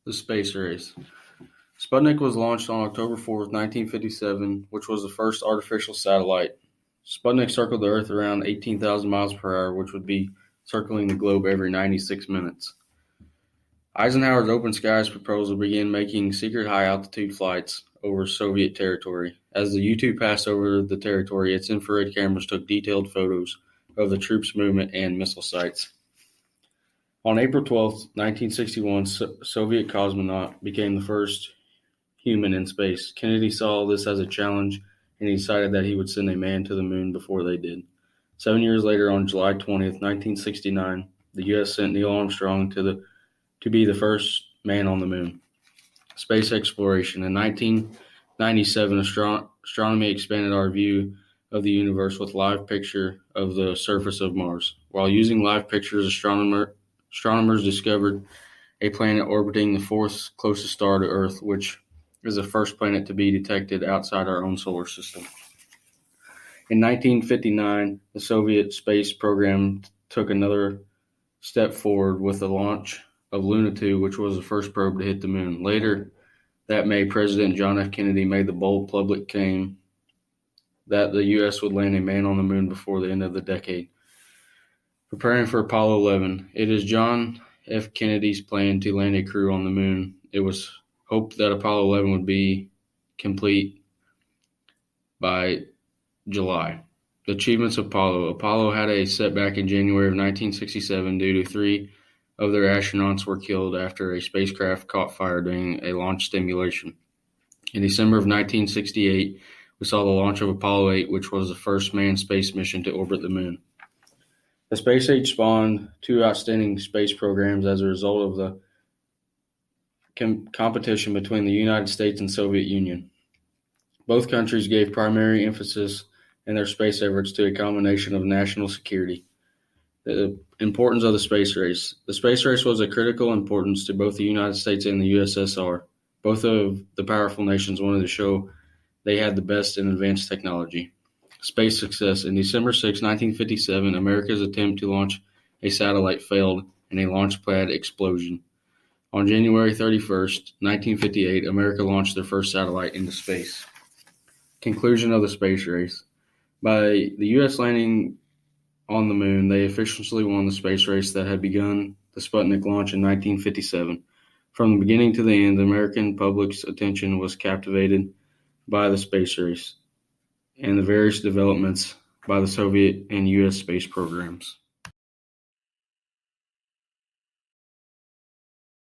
The space race. Sputnik was launched on October 4th, 1957, which was the first artificial satellite. Sputnik circled the Earth around 18,000 miles per hour, which would be circling the globe every 96 minutes. Eisenhower's Open Skies proposal began making secret high-altitude flights over Soviet territory. As the U-2 passed over the territory, its infrared cameras took detailed photos of the troops' movement and missile sites. On April 12, 1961, Soviet cosmonaut became the first human in space. Kennedy saw this as a challenge, and he decided that he would send a man to the moon before they did. 7 years later, on July 20th, 1969, the U.S. sent Neil Armstrong to be the first man on the moon. Space exploration. In 1997, astronomy expanded our view of the universe with live picture of the surface of Mars. While using live pictures, astronomers discovered a planet orbiting the fourth closest star to Earth, which is the first planet to be detected outside our own solar system. In 1959, the Soviet space program took another step forward with the launch of Luna 2, which was the first probe to hit the moon. Later that May, President John F. Kennedy made the bold public claim that the U.S. would land a man on the moon before the end of the decade. Preparing for Apollo 11. It is John F. Kennedy's plan to land a crew on the moon. It was hoped that Apollo 11 would be complete by July. The achievements of Apollo. Apollo had a setback in January of 1967 due to 3 of their astronauts were killed after a spacecraft caught fire during a launch simulation. In December of 1968, we saw the launch of Apollo 8, which was the first manned space mission to orbit the moon. The space age spawned 2 outstanding space programs as a result of the competition between the United States and Soviet Union. Both countries gave primary emphasis in their space efforts to a combination of national security. The importance of the space race. The space race was of critical importance to both the United States and the USSR. Both of the powerful nations wanted to show they had the best in advanced technology. Space success. In December 6, 1957, America's attempt to launch a satellite failed in a launch pad explosion. On January 31st, 1958, America launched their first satellite into space. Conclusion of the space race. By the U.S. landing on the moon, they officially won the space race that had begun the Sputnik launch in 1957. From the beginning to the end, the American public's attention was captivated by the space race and the various developments by the Soviet and U.S. space programs.